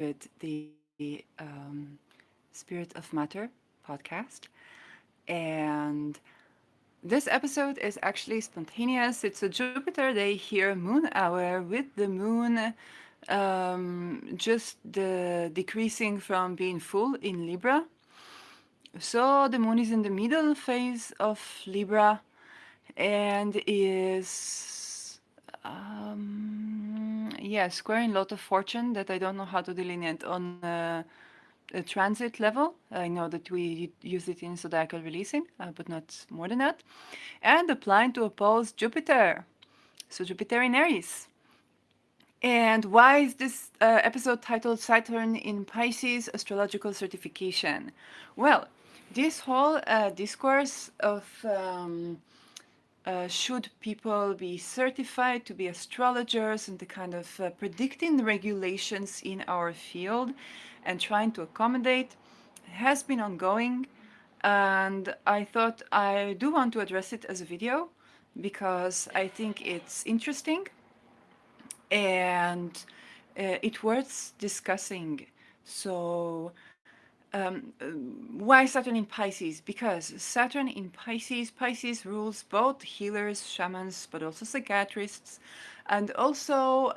the Spirit of Matter podcast. And this episode is actually spontaneous. It's a Jupiter day here, moon hour, with the moon just decreasing from being full in Libra. So the moon is in the middle phase of Libra and is yeah, squaring lot of fortune that I don't know how to delineate on a transit level. I know that we use it in zodiacal releasing, but not more than that. And applying to oppose Jupiter. So Jupiter in Aries. And why is this episode titled Saturn in Pisces Astrological Certification? Well, this whole discourse of should people be certified to be astrologers and the kind of predicting the regulations in our field and trying to accommodate has been ongoing. And I thought I do want to address it as a video because I think it's interesting and it worth discussing. So, why Saturn in Pisces? Because Saturn in Pisces rules both healers, shamans, but also psychiatrists, and also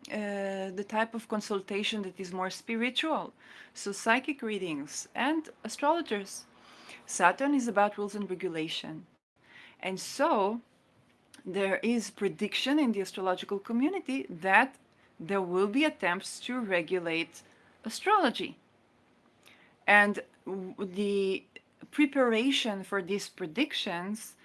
the type of consultation that is more spiritual. So, psychic readings and astrologers. Saturn is about rules and regulation. And so, there is prediction in the astrological community that there will be attempts to regulate astrology. And the preparation for these predictions,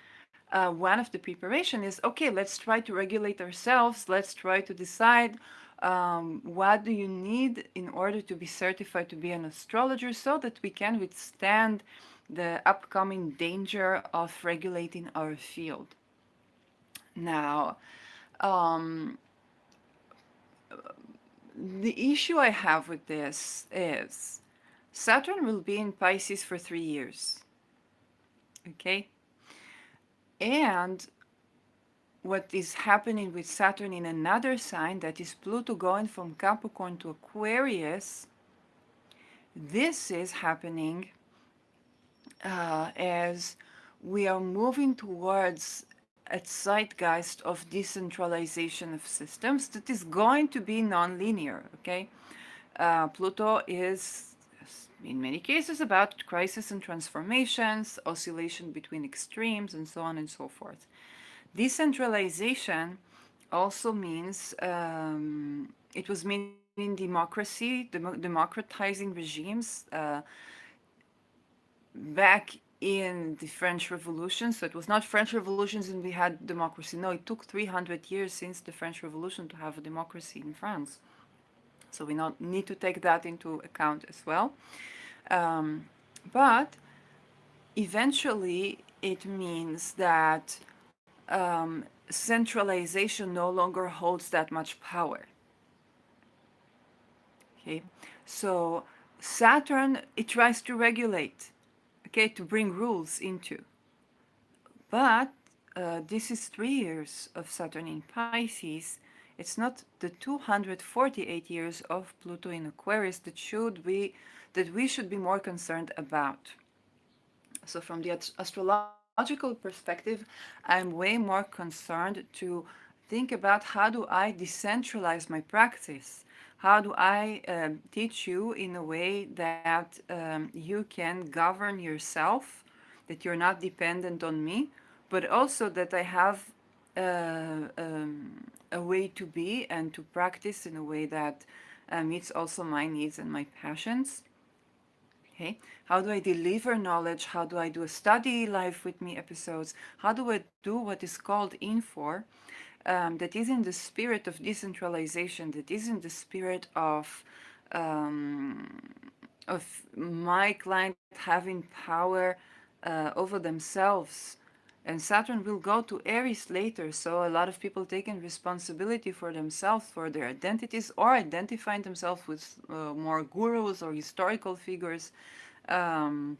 one of the preparation is okay, let's try to regulate ourselves. Let's try to decide what do you need in order to be certified to be an astrologer so that we can withstand the upcoming danger of regulating our field. Now, um, the issue I have with this is Saturn will be in Pisces for 3 years. Okay? And what is happening with Saturn in another sign, that is Pluto going from Capricorn to Aquarius, this is happening as we are moving towards a zeitgeist of decentralization of systems that is going to be non-linear. Okay? Pluto is, in many cases, about crisis and transformations, oscillation between extremes, and so on and so forth. Decentralization also means it was meaning democracy, democratizing regimes back in the French Revolution. So it was not French revolutions and we had democracy. No, it took 300 years since the French Revolution to have a democracy in France. So we not need to take that into account as well. But eventually, it means that centralization no longer holds that much power. Okay, so Saturn, it tries to regulate, okay, to bring rules into. But this is 3 years of Saturn in Pisces. It's not the 248 years of Pluto in Aquarius that we should be more concerned about. So from the astrological perspective, I'm way more concerned to think about how do I decentralize my practice? How do I teach you in a way that you can govern yourself, that you're not dependent on me, but also that I have a way to be and to practice in a way that meets also my needs and my passions. Okay, how do I deliver knowledge? How do I do a study live with me episodes? How do I do what is called Infor? That is in the spirit of decentralization, that is in the spirit um, of my client having power over themselves. And Saturn will go to Aries later, so a lot of people taking responsibility for themselves, for their identities, or identifying themselves with more gurus or historical figures um,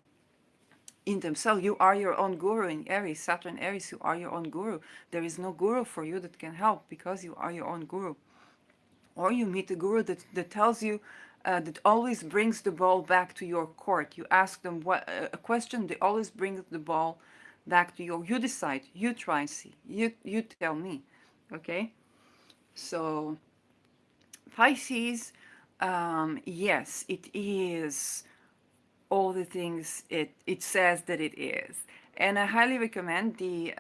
in themselves. You are your own guru in Aries, Saturn Aries, you are your own guru. There is no guru for you that can help because you are your own guru. or you meet a guru that tells you, that always brings the ball back to your court. You ask them a question, they always bring the ball back to you. You decide, you try and see, you tell me. Okay? So Pisces, yes, it is all the things it says that it is. And I highly recommend the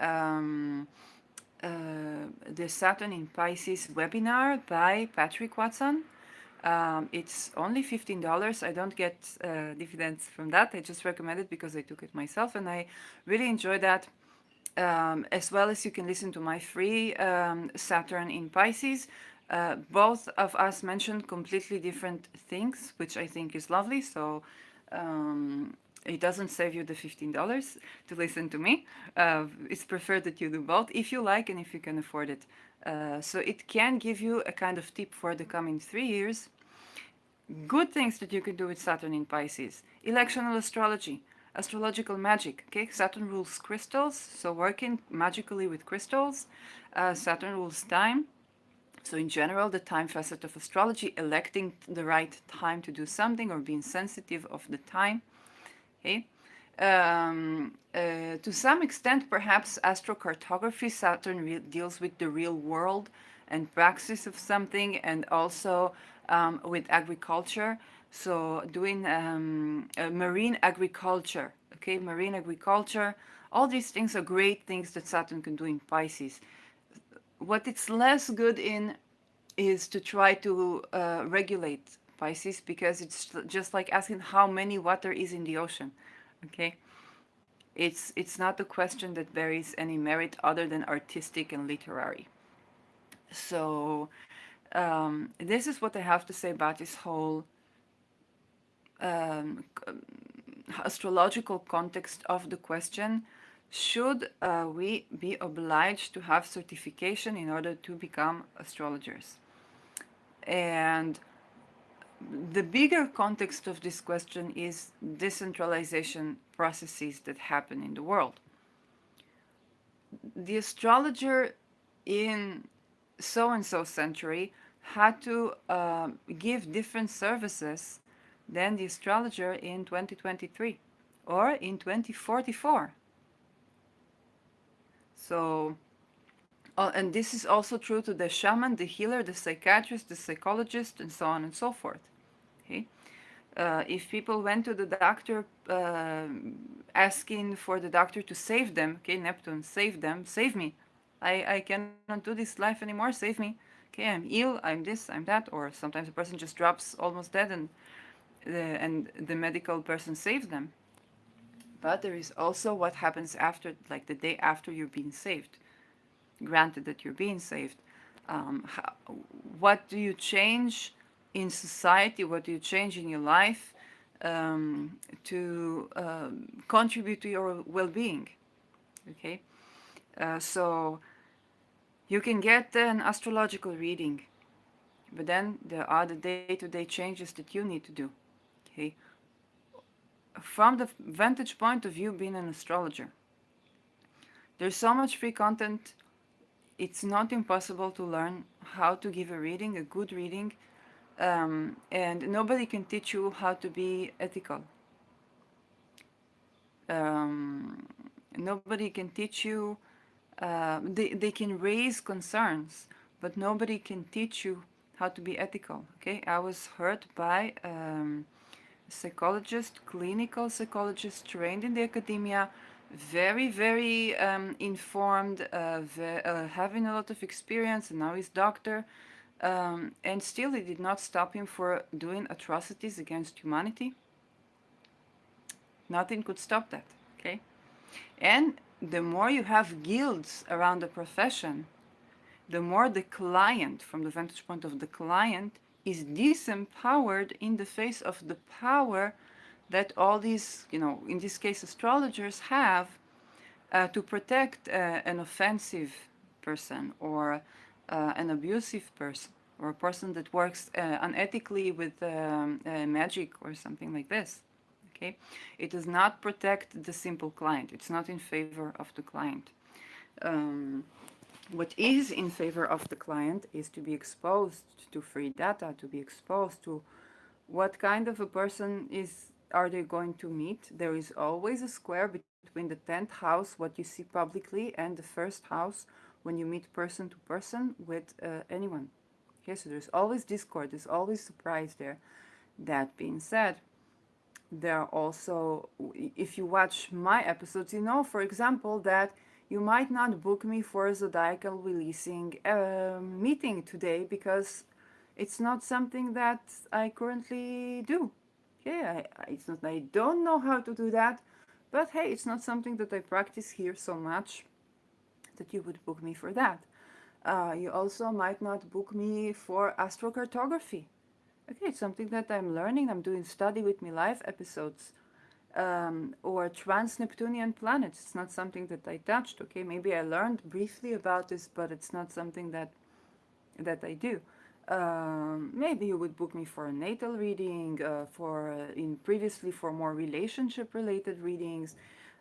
Saturn in Pisces webinar by Patrick Watson. It's only $15. I don't get dividends from that. I just recommend it because I took it myself and I really enjoy that. As well as you can listen to my free Saturn in Pisces. Both of us mentioned completely different things, which I think is lovely. So it doesn't save you the $15 to listen to me. It's preferred that you do both if you like and if you can afford it. So it can give you a kind of tip for the coming 3 years. Good things that you can do with Saturn in Pisces. Electional astrology, astrological magic. Okay, Saturn rules crystals, so working magically with crystals. Saturn rules time. So in general, the time facet of astrology, electing the right time to do something or being sensitive of the time. Okay. To some extent, perhaps astrocartography, Saturn deals with the real world and praxis of something, and also with agriculture. So doing marine agriculture, okay, marine agriculture. All these things are great things that Saturn can do in Pisces. What it's less good in is to try to regulate Pisces, because it's just like asking how many water is in the ocean. Okay, it's not a question that bears any merit other than artistic and literary. So this is what I have to say about this whole um, astrological context of the question. Should we be obliged to have certification in order to become astrologers? And the bigger context of this question is decentralization processes that happen in the world. The astrologer in so and so century had to give different services than the astrologer in 2023 or in 2044. So, and this is also true to the shaman, the healer, the psychiatrist, the psychologist, and so on and so forth. Okay? If people went to the doctor asking for the doctor to save them, okay, Neptune, save them, save me. I cannot do this life anymore, save me. Okay, I'm ill, I'm this, I'm that. Or sometimes a person just drops almost dead and the medical person saves them. But there is also what happens after, like the day after you're being saved. Granted that you're being saved. How, what do you change in society? What do you change in your life to contribute to your well-being? Okay, so you can get an astrological reading, but then there are the day-to-day changes that you need to do. Okay, from the vantage point of view, being an astrologer, there's so much free content. It's not impossible to learn how to give a reading, a good reading, and nobody can teach you how to be ethical. Um, Nobody can teach you. They can raise concerns, but nobody can teach you how to be ethical. Okay, I was hurt by a psychologist, clinical psychologist trained in the academia, very, very informed, having a lot of experience, and now he's doctor. And still, it did not stop him for doing atrocities against humanity. Nothing could stop that. Okay, and the more you have guilds around the profession, the more the client, from the vantage point of the client, is disempowered in the face of the power that all these, in this case, astrologers have to protect an offensive person or an abusive person or a person that works unethically with magic or something like this. Okay, it does not protect the simple client. It's not in favor of the client. Um, What is in favor of the client is to be exposed to free data, to be exposed to what kind of a person is are they going to meet. There is always a square between the 10th house, what you see publicly, and the first house when you meet person to person with anyone. Okay, so there's always discord, there's always surprise there. That being said, there are also, if you watch my episodes, you know, for example, that you might not book me for a zodiacal releasing meeting today because it's not something that I currently do. Yeah, it's not, I don't know how to do that, but hey, it's not something that I practice here so much that you would book me for that. You also might not book me for astrocartography. Okay, it's something that I'm learning. I'm doing study with me live episodes, or trans-Neptunian planets. It's not something that I touched. Okay, maybe I learned briefly about this, but it's not something that I do. Maybe you would book me for a natal reading, for in previously for more relationship-related readings.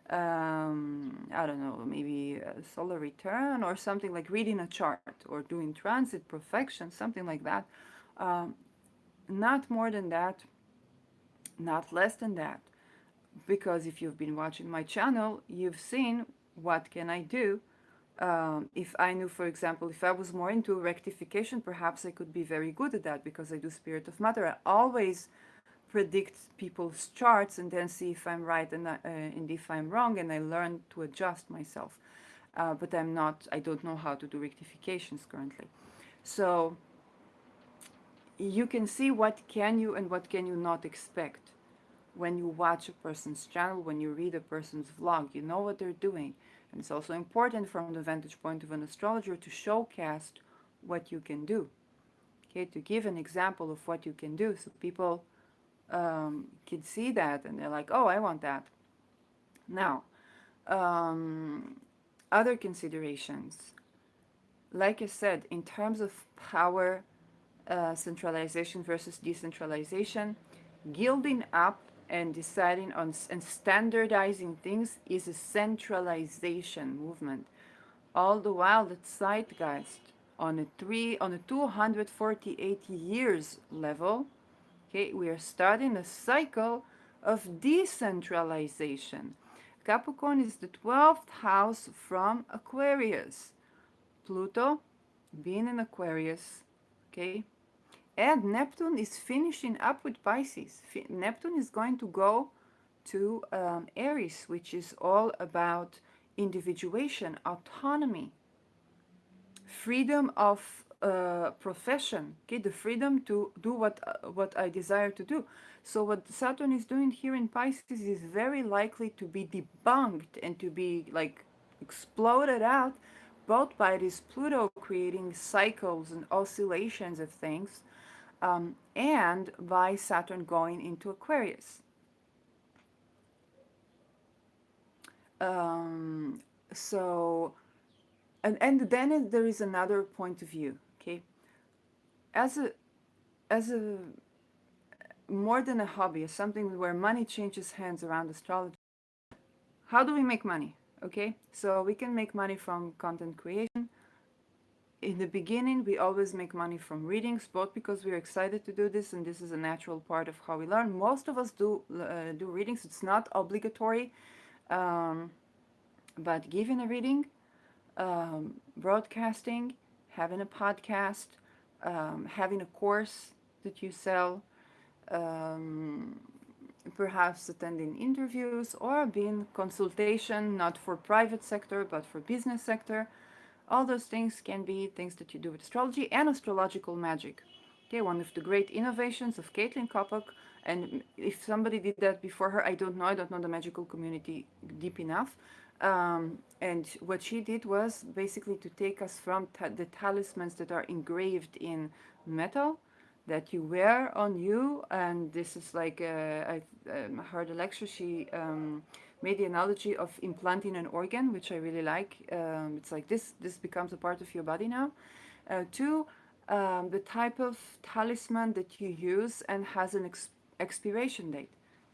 I don't know, maybe a solar return or something like reading a chart or doing transit perfection, something like that. Um, Not more than that, not less than that. Because if you've been watching my channel, you've seen what can I do. If I knew, for example, if I was more into rectification, perhaps I could be very good at that because I do spirit of matter. I always predict people's charts and then see if I'm right and if I'm wrong, and I learn to adjust myself. But I don't know how to do rectifications currently. So you can see what can you and what can you not expect when you watch a person's channel, when you read a person's vlog. You know what they're doing. And it's also important from the vantage point of an astrologer to showcast what you can do. Okay, to give an example of what you can do so people can see that and they're like, oh, I want that. Now, um, other considerations. Like I said, in terms of power, centralization versus decentralization, gilding up and deciding on and standardizing things is a centralization movement. All the while, the zeitgeist on a 248 years level, okay, we are starting a cycle of decentralization. Capricorn is the 12th house from Aquarius. Pluto being in Aquarius, okay, and Neptune is finishing up with Pisces. Neptune is going to go to Aries, which is all about individuation, autonomy, freedom of profession, okay, the freedom to do what I desire to do. So what Saturn is doing here in Pisces is very likely to be debunked and to be like exploded out, both by this Pluto creating cycles and oscillations of things, and by Saturn going into Aquarius. Um, so, and then there is another point of view. Okay, as a more than a hobby, as something where money changes hands around astrology. How do we make money? Okay, so we can make money from content creation. In the beginning, we always make money from readings, both because we're excited to do this and this is a natural part of how we learn. Most of us do readings. It's not obligatory, um, but giving a reading, broadcasting, having a podcast, having a course that you sell, um, perhaps attending interviews or being consultation, not for private sector but for business sector. All those things can be things that you do with astrology and astrological magic. Okay, one of the great innovations of Caitlin Koppock, and if somebody did that before her, I don't know the magical community deep enough. And what she did was basically to take us from the talismans that are engraved in metal that you wear on you, and this is like I heard a lecture. She made the analogy of implanting an organ, which I really like. It's like this becomes a part of your body now. To the type of talisman that you use and has an expiration date.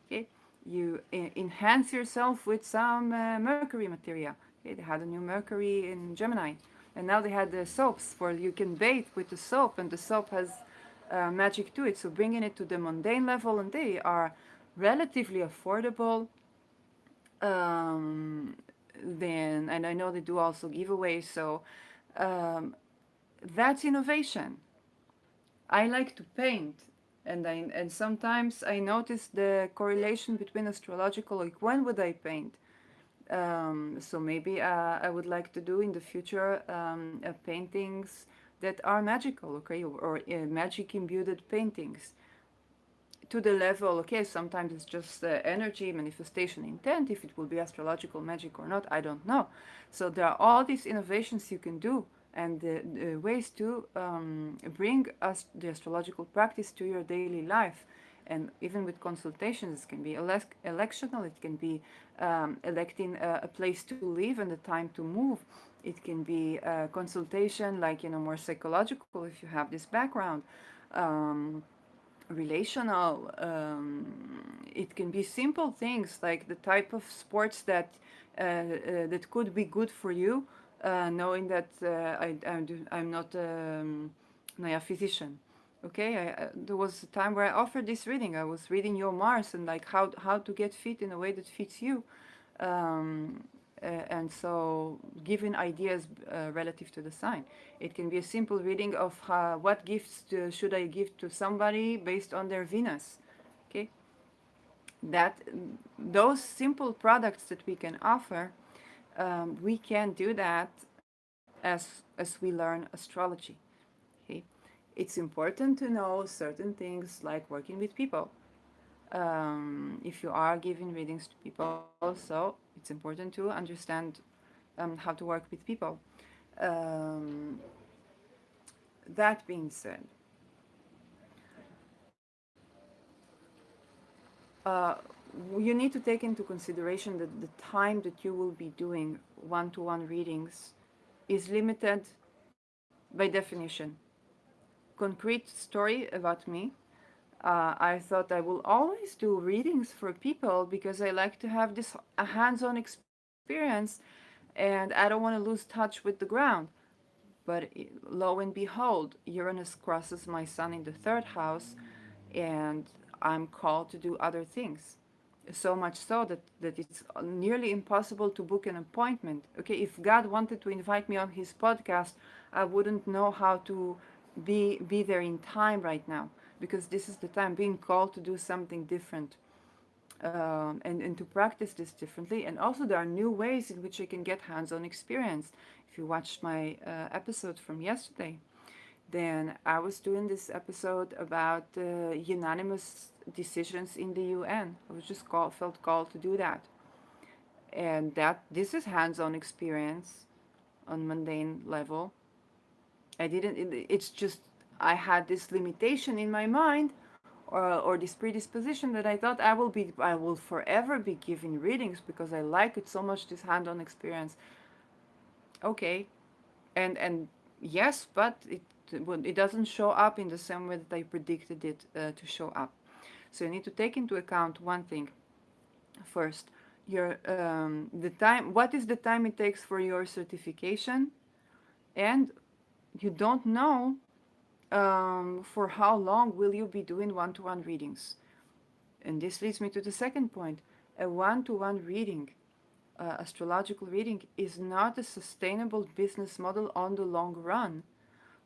Okay, you enhance yourself with some Mercury materia. Okay, they had a new Mercury in Gemini. And now they had the soaps where you can bathe with the soap, and the soap has magic to it. So bringing it to the mundane level, and they are relatively affordable. Um, then, and I know they do also giveaways. So um, that's innovation. I like to paint, and sometimes I notice the correlation between astrological, like when would I paint? So maybe I would like to do in the future paintings that are magical, okay, or magic imbued paintings to the level, okay, sometimes it's just energy, manifestation, intent. If it will be astrological magic or not, I don't know. So there are all these innovations you can do, and the ways to bring us the astrological practice to your daily life. And even with consultations, it can be electional, it can be electing a place to live and the time to move. It can be a consultation, like, more psychological if you have this background. Um, Relational. It can be simple things like the type of sports that could be good for you, knowing that I'm not a physician. Okay, there was a time where I offered this reading. I was reading your Mars and like how to get fit in a way that fits you. Um, and so giving ideas relative to the sign. It can be a simple reading of what gifts should I give to somebody based on their Venus. Okay, that those simple products that we can offer, we can do that as we learn astrology. Okay, it's important to know certain things like working with people. If you are giving readings to people, so it's important to understand how to work with people. Um, that being said, uh, you need to take into consideration that the time that you will be doing one-to-one readings is limited by definition. Concrete story about me. I thought I will always do readings for people because I like to have this a hands-on experience, and I don't want to lose touch with the ground. But lo and behold, Uranus crosses my sun in the third house, and I'm called to do other things. So much so that it's nearly impossible to book an appointment. Okay, if God wanted to invite me on his podcast, I wouldn't know how to be there in time right now, because this is the time being called to do something different, and to practice this differently. And also, there are new ways in which I can get hands on experience. If you watched my episode from yesterday, then I was doing this episode about unanimous decisions in the UN. I was just felt called to do that. And that this is hands on experience on mundane level. It's just, I had this limitation in my mind, or this predisposition that I thought I will forever be giving readings because I like it so much, this hand-on experience. Okay, and yes, but it doesn't show up in the same way that I predicted it to show up. So you need to take into account one thing first. Your the time. What is the time it takes for your certification? And you don't know for how long will you be doing one-to-one readings. And this leads me to the second point. A one-to-one reading, astrological reading, is not a sustainable business model on the long run.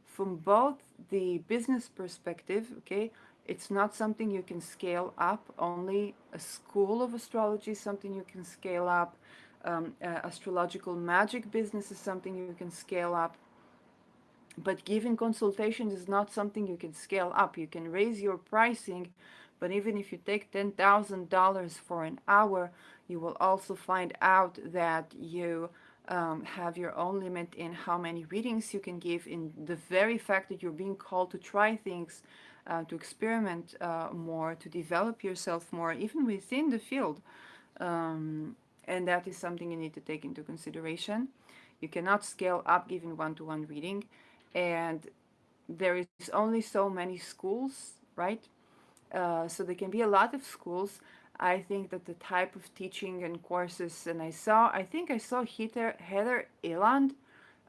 From both the business perspective, okay, it's not something you can scale up. Only a school of astrology is something you can scale up. Astrological magic business is something you can scale up. But giving consultations is not something you can scale up. You can raise your pricing, but even if you take $10,000 for an hour, you will also find out that you have your own limit in how many readings you can give, in the very fact that you're being called to try things, to experiment more, to develop yourself more, even within the field. Um, and that is something you need to take into consideration. You cannot scale up giving one-to-one reading, and there is only so many schools, right? So there can be a lot of schools. I think that the type of teaching and courses, and I think I saw Heather Eland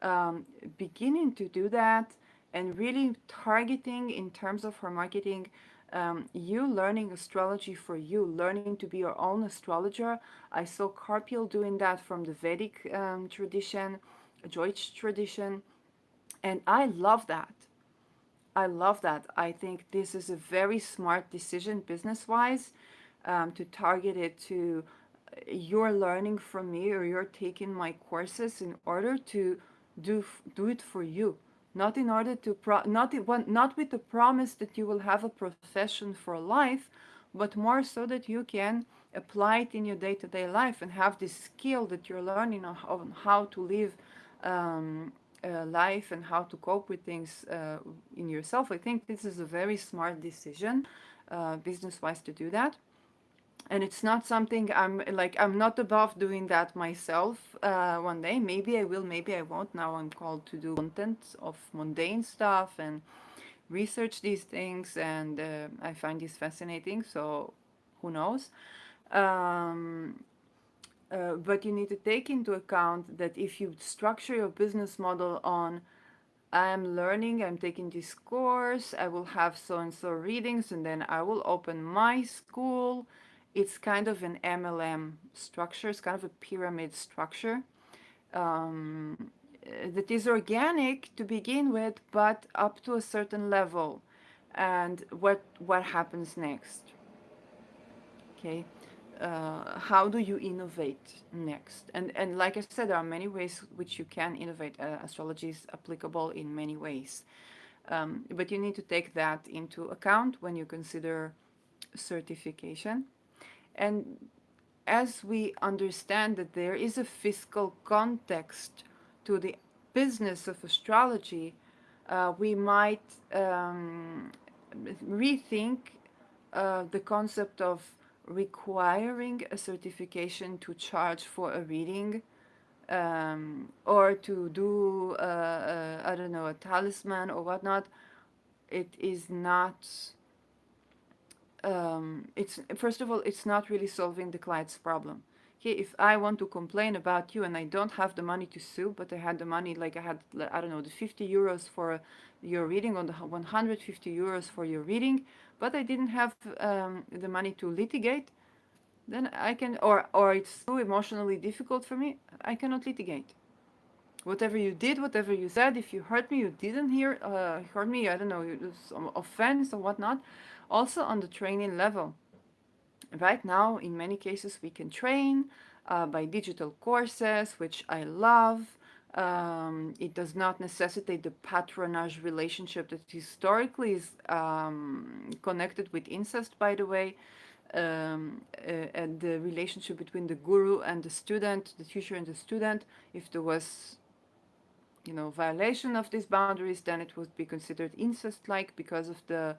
um, beginning to do that and really targeting in terms of her marketing, you learning astrology for you, learning to be your own astrologer. I saw Carpiel doing that from the Vedic tradition, Deutsch tradition, and I love that. I love that. I think this is a very smart decision business wise, to target it to you're learning from me or you're taking my courses in order to do it for you, not in order to not with the promise that you will have a profession for life, but more so that you can apply it in your day-to-day life and have this skill that you're learning on how to live life and how to cope with things in yourself. I think this is a very smart decision, business-wise, to do that. And it's not something I'm not above doing that myself. One day maybe I will, maybe I won't. Now I'm called to do content of mundane stuff and research these things, and I find this fascinating, so who knows. um, but you need to take into account that if you structure your business model on I'm learning, I'm taking this course, I will have so and so readings, and then I will open my school. It's kind of an MLM structure, it's kind of a pyramid structure, that is organic to begin with, but up to a certain level. And what happens next? Okay, how do you innovate next? And like I said, there are many ways which you can innovate. Astrology is applicable in many ways, but you need to take that into account when you consider certification. And as we understand that there is a fiscal context to the business of astrology, we might rethink the concept of requiring a certification to charge for a reading, or to do, I don't know, a talisman or whatnot. It is not, it's first of all, it's not really solving the client's problem. Okay, if I want to complain about you and I don't have the money to sue, but I had the money, like I had, I don't know, the 50 euros for your reading, on the 150 euros for your reading, but I didn't have the money to litigate, then I can, or it's too emotionally difficult for me, I cannot litigate. Whatever you did, whatever you said, if you hurt me, you didn't hurt me, I don't know, some offense or whatnot. Also on the training level, right now in many cases we can train by digital courses, which I love. It does not necessitate the patronage relationship that historically is connected with incest, by the way, and the relationship between the guru and the student, the teacher and the student. If there was, violation of these boundaries, then it would be considered incest-like because of the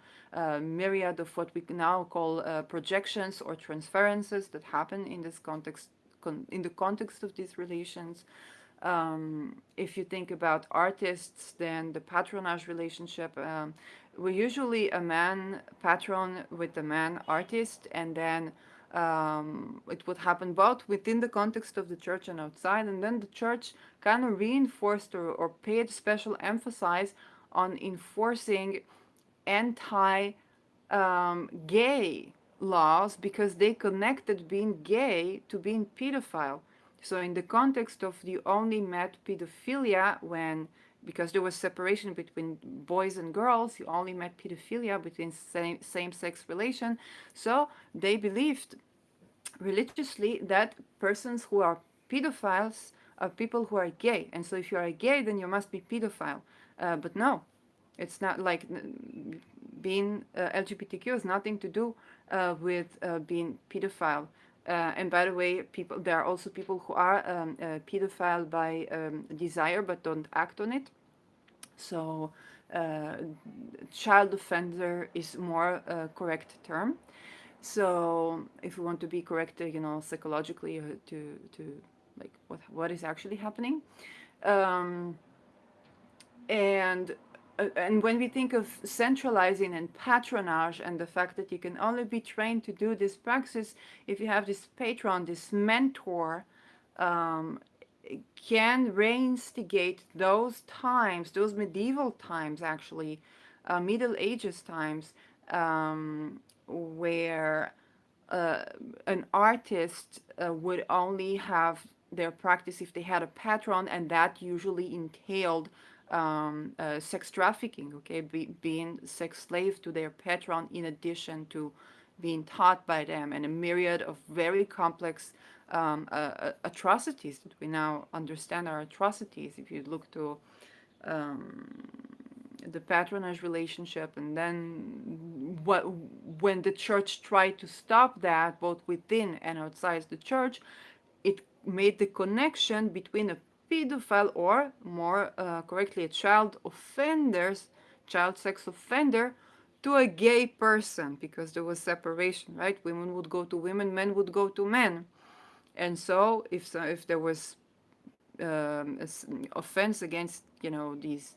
myriad of what we now call projections or transferences that happen in this context, in the context of these relations. If you think about artists, then the patronage relationship, we're usually a man patron with a man artist, and then it would happen both within the context of the church and outside, and then the church kind of reinforced or paid special emphasis on enforcing anti gay laws because they connected being gay to being pedophile. So, in the context of you only met pedophilia when, because there was separation between boys and girls, you only met pedophilia between same sex relation. So, they believed religiously that persons who are pedophiles are people who are gay. And so, if you are gay, then you must be pedophile. But no, it's not like being LGBTQ has nothing to do with being pedophile. And by the way, there are also people who are pedophile by desire but don't act on it. So, uh, child offender is more correct term. So, if we want to be correct, psychologically, to like what is actually happening. Um, and when we think of centralizing and patronage and the fact that you can only be trained to do this praxis if you have this patron, this mentor, um, can reinstigate those times, those medieval times, actually, Middle Ages times, where uh, an artist would only have their practice if they had a patron, and that usually entailed sex trafficking, okay, being sex slave to their patron in addition to being taught by them, and a myriad of very complex atrocities that we now understand are atrocities. If you look to the patronage relationship, and then what, when the church tried to stop that both within and outside the church, it made the connection between a pedophile, or more correctly a child sex offender, to a gay person, because there was separation, right? Women would go to women, men would go to men. And so if there was offense against, these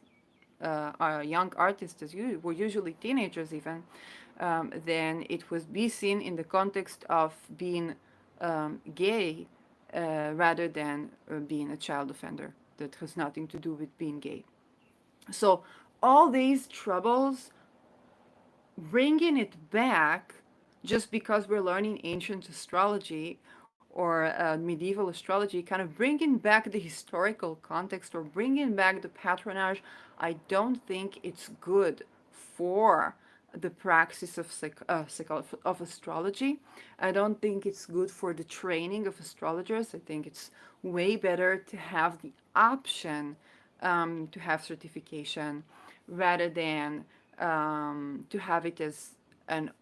young artists, as were usually teenagers even, then it was be seen in the context of being gay, rather than being a child offender. That has nothing to do with being gay. So all these troubles, bringing it back, just because we're learning ancient astrology or medieval astrology, kind of bringing back the historical context or bringing back the patronage, I don't think it's good for the praxis of of astrology. I don't think it's good for the training of astrologers. I think it's way better to have the option to have certification, rather than to have it as an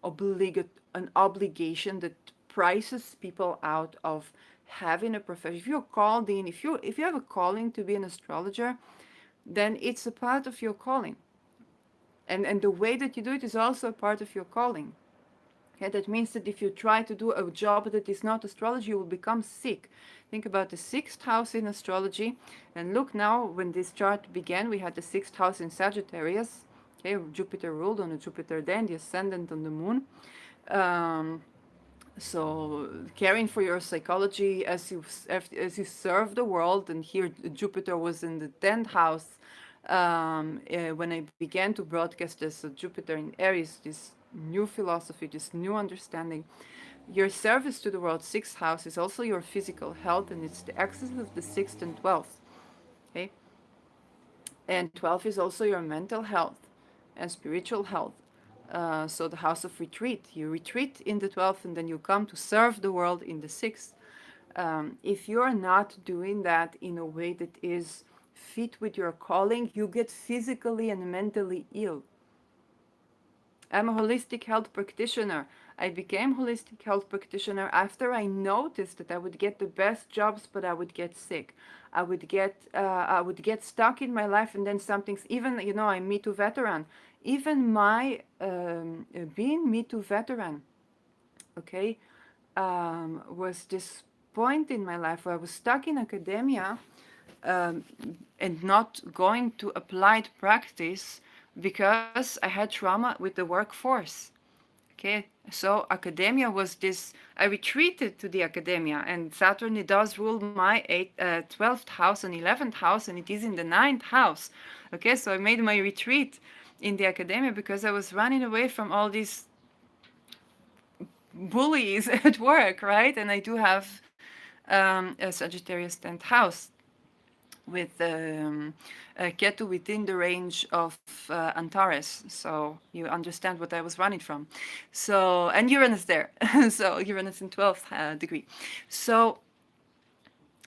obligation that prices people out of having a profession. If you're called in, if you have a calling to be an astrologer, then it's a part of your calling, and the way that you do it is also a part of your calling. Okay, that means that if you try to do a job that is not astrology, you will become sick. Think about the sixth house in astrology. And look now, when this chart began, we had the sixth house in Sagittarius. Okay, Jupiter ruled on the Jupiter, then the ascendant on the moon. Um, so caring for your psychology as you serve the world, and here Jupiter was in the 10th house, when I began to broadcast this Jupiter in Aries, this new philosophy, this new understanding. Your service to the world, sixth house, is also your physical health, and it's the axis of the sixth and 12th. Okay, and 12 is also your mental health and spiritual health. So the house of retreat, you retreat in the 12th, and then you come to serve the world in the 6th. If you're not doing that in a way that is fit with your calling, you get physically and mentally ill. I'm a holistic health practitioner. I became holistic health practitioner after I noticed that I would get the best jobs, but I would get sick. I would get stuck in my life, and then something's even, I'm Me Too veteran. Even my being Me Too veteran, okay, was this point in my life where I was stuck in academia, um, and not going to applied practice because I had trauma with the workforce. Okay, so academia was this. I retreated to the academia, and Saturn, it does rule my 12th house and 11th house, and it is in the 9th house. Okay, so I made my retreat in the academia because I was running away from all these bullies at work, right? And I do have a Sagittarius 10th house with Ketu within the range of Antares. So you understand what I was running from. So, and Uranus there. So Uranus in 12th degree. So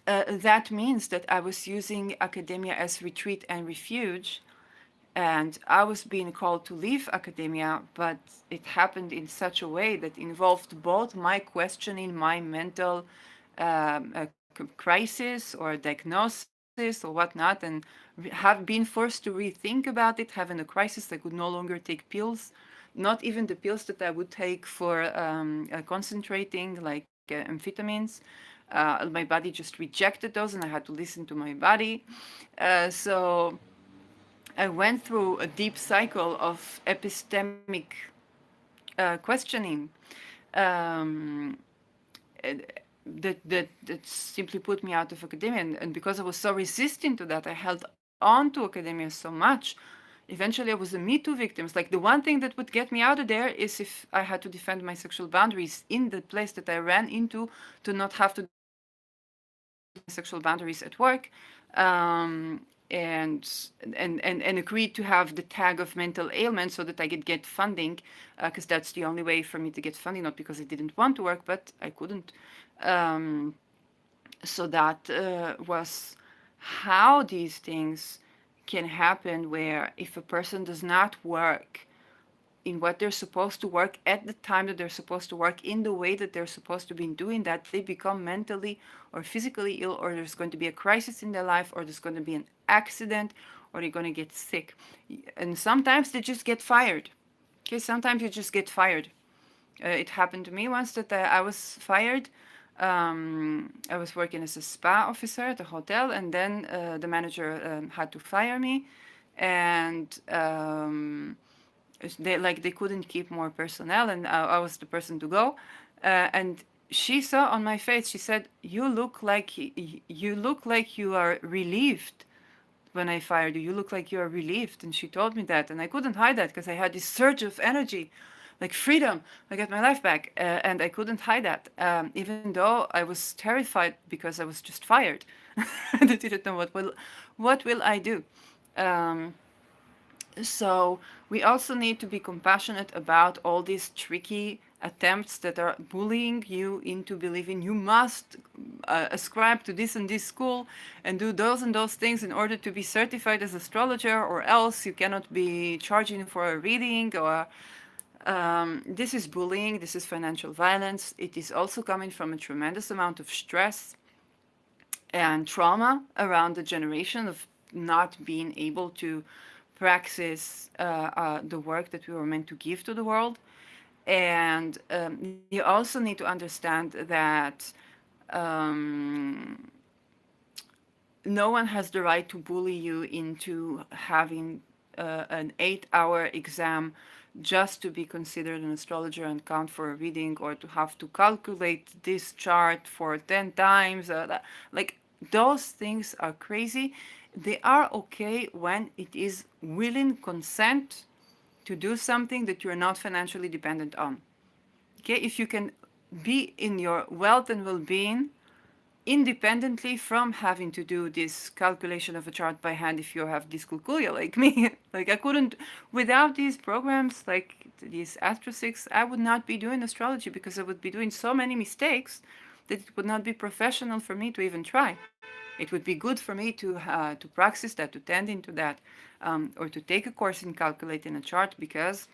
that means that I was using academia as retreat and refuge. And I was being called to leave academia, but it happened in such a way that involved both my questioning my mental crisis or diagnosis or whatnot, and have been forced to rethink about it, having a crisis. I could no longer take pills, not even the pills that I would take for concentrating, like amphetamines. My body just rejected those, and I had to listen to my body. So I went through a deep cycle of epistemic questioning. Um, that simply put me out of academia. And because I was so resistant to that, I held on to academia so much. Eventually, I was a Me Too victim. Like the one thing that would get me out of there is if I had to defend my sexual boundaries in the place that I ran into, to not have to defend my sexual boundaries at work, um, and agreed to have the tag of mental ailment so that I could get funding, because that's the only way for me to get funding, not because I didn't want to work, but I couldn't. Um, so that was how these things can happen, where if a person does not work in what they're supposed to work at the time that they're supposed to work in the way that they're supposed to be doing that, they become mentally or physically ill, or there's going to be a crisis in their life, or there's going to be an accident, or they're going to get sick. And sometimes they just get fired. Okay, sometimes you just get fired. It happened to me once that I was fired. I was working as a spa officer at a hotel, and then the manager had to fire me, and they couldn't keep more personnel, and I was the person to go. And she saw on my face. She said, you look like you are relieved when I fired you. You look like you are relieved." And she told me that, and I couldn't hide that because I had this surge of energy, like freedom. I got my life back, and I couldn't hide that, even though I was terrified because I was just fired, and I didn't know what will I do. Um, so we also need to be compassionate about all these tricky attempts that are bullying you into believing you must ascribe to this and this school and do those and those things in order to be certified as astrologer, or else you cannot be charging for a reading. Or this is bullying, this is financial violence. It is also coming from a tremendous amount of stress and trauma around the generation of not being able to practice the work that we were meant to give to the world. And you also need to understand that um, no one has the right to bully you into having an 8-hour exam just to be considered an astrologer and count for a reading, or to have to calculate this chart for 10 times. Like, those things are crazy. They are okay when it is willing consent to do something that you're not financially dependent on. Okay, if you can be in your wealth and well-being independently from having to do this calculation of a chart by hand if you have dyscalculia like me. Like, I couldn't, without these programs like these Astro 6, I would not be doing astrology, because I would be doing so many mistakes that it would not be professional for me to even try. It would be good for me to practice that, to tend into that, or to take a course in calculating a chart, because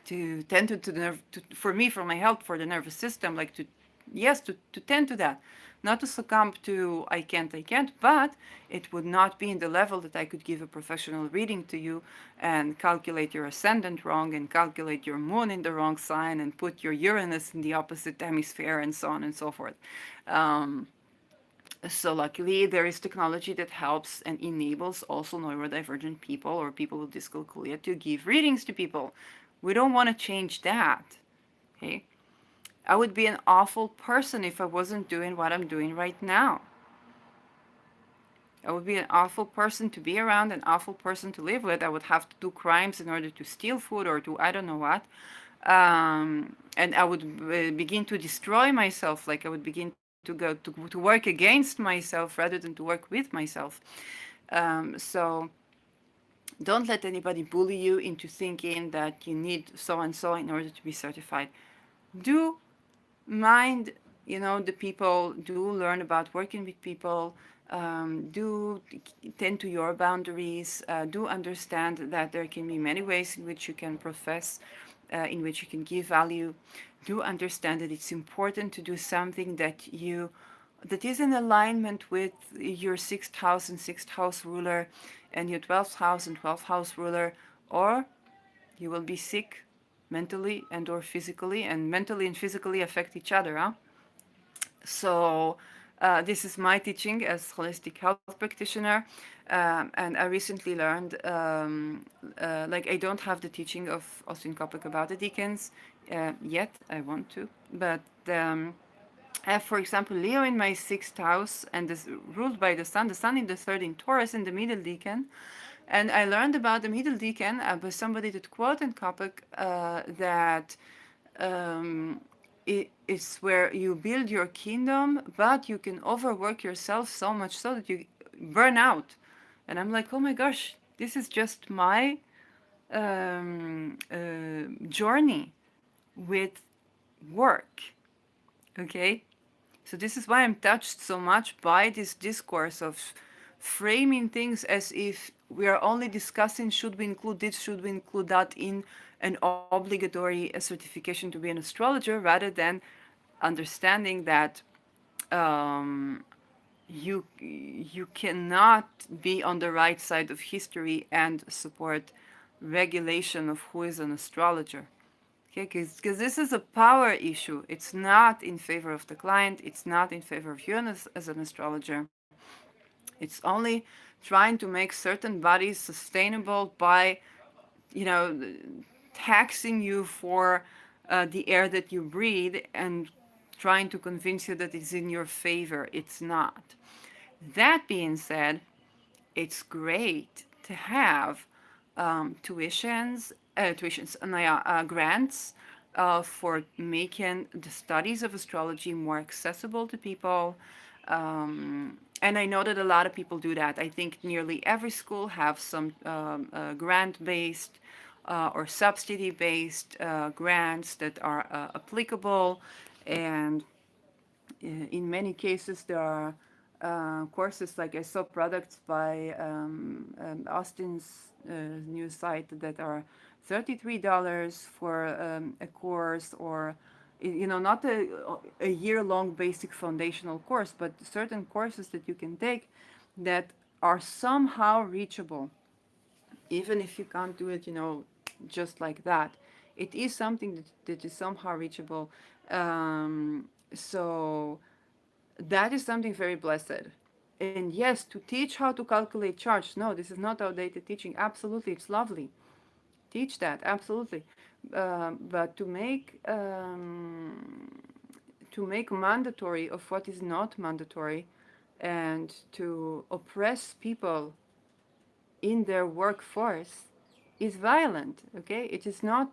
to tend to the nerve, for me, for my health, for the nervous system, like to, yes, to tend to that, not to succumb to I can't, but it would not be in the level that I could give a professional reading to you and calculate your ascendant wrong, and calculate your moon in the wrong sign, and put your Uranus in the opposite hemisphere, and so on and so forth. Um, so luckily, there is technology that helps and enables also neurodivergent people or people with dyscalculia to give readings to people. We don't want to change that. Okay? I would be an awful person if I wasn't doing what I'm doing right now. I would be an awful person to be around, an awful person to live with. I would have to do crimes in order to steal food or to I don't know what. And I would begin to destroy myself. Like, I would begin to work against myself rather than to work with myself. So don't let anybody bully you into thinking that you need so and so in order to be certified. Do mind, the people. Do learn about working with people. Do tend to your boundaries. Do understand that there can be many ways in which you can profess, in which you can give value. Do understand that it's important to do something that is in alignment with your sixth house and sixth house ruler, and your 12th house and 12th house ruler, or you will be sick mentally and or physically, and mentally and physically affect each other. Huh? So this is my teaching as holistic health practitioner, and I recently learned, like, I don't have the teaching of Austin Coppock about the deacons yet. I want to, but I have, for example, Leo in my sixth house and is ruled by the sun in the third in Taurus in the middle decan. And I learned about the middle decan by somebody that quote in Kapuk that um, it's where you build your kingdom, but you can overwork yourself so much so that you burn out. And I'm like, oh my gosh, this is just my journey with work. Okay, so this is why I'm touched so much by this discourse of framing things as if we are only discussing should we include this, should we include that in an obligatory certification to be an astrologer, rather than understanding that you cannot be on the right side of history and support regulation of who is an astrologer. Okay, because this is a power issue. It's not in favor of the client. It's not in favor of you as an astrologer. It's only trying to make certain bodies sustainable by, you know, taxing you for the air that you breathe and trying to convince you that it's in your favor. It's not. That being said, it's great to have grants for making the studies of astrology more accessible to people. And I know that a lot of people do that. I think nearly every school have some grant-based or subsidy-based grants that are applicable, and in many cases there are courses like I saw products by Austin's new site that are $33 for a course, or not a year-long basic foundational course, but certain courses that you can take that are somehow reachable, even if you can't do it, just like that. It is something that is somehow reachable. So that is something very blessed. And yes, to teach how to calculate charts, no, this is not outdated teaching. Absolutely, it's lovely. Teach that, absolutely. But to make mandatory of what is not mandatory, and to oppress people in their workforce is violent. Okay, it's not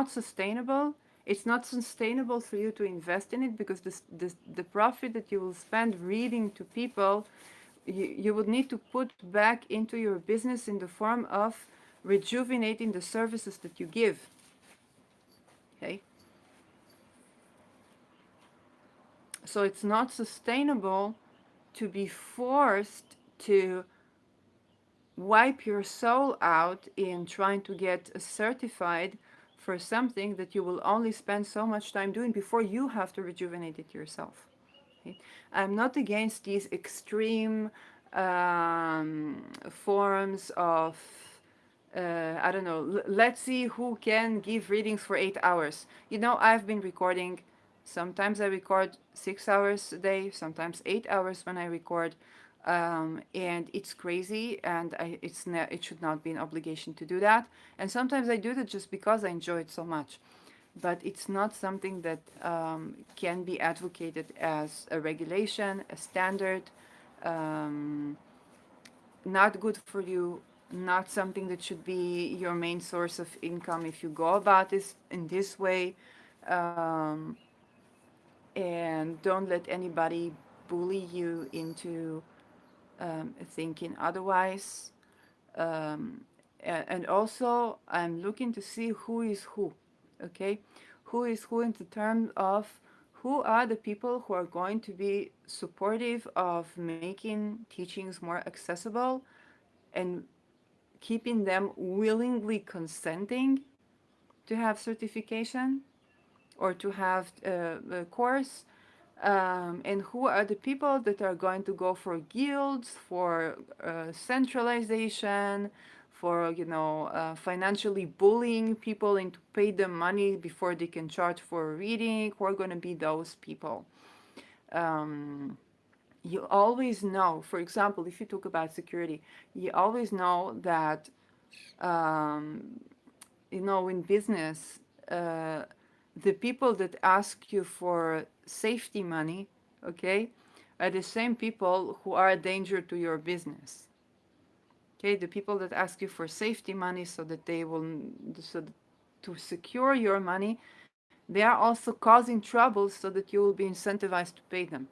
sustainable. It's not sustainable for you to invest in it, because the profit that you will spend reading to people, you would need to put back into your business in the form of rejuvenating the services that you give. Okay, so it's not sustainable to be forced to wipe your soul out in trying to get certified for something that you will only spend so much time doing before you have to rejuvenate it yourself. Okay? I'm not against these extreme forms of, I don't know, let's see who can give readings for 8 hours. I've been recording. Sometimes I record 6 hours a day, sometimes 8 hours when I record. And it's crazy, and it should not be an obligation to do that. And sometimes I do that just because I enjoy it so much. But it's not something that can be advocated as a regulation, a standard. Um, Not good for you, not something that should be your main source of income if you go about this in this way. Um, and don't let anybody bully you into thinking otherwise. And also, I'm looking to see who is who, okay? Who is who in the terms of who are the people who are going to be supportive of making teachings more accessible and keeping them willingly consenting to have certification or to have a course, and who are the people that are going to go for guilds, for centralization, for financially bullying people into pay them money before they can charge for a reading. Who are going to be those people? Um, you always know, for example, if you talk about security, you always know that in business, the people that ask you for safety money, okay, are the same people who are a danger to your business. Okay, the people that ask you for safety money so that they will, so that to secure your money, they are also causing trouble so that you will be incentivized to pay them.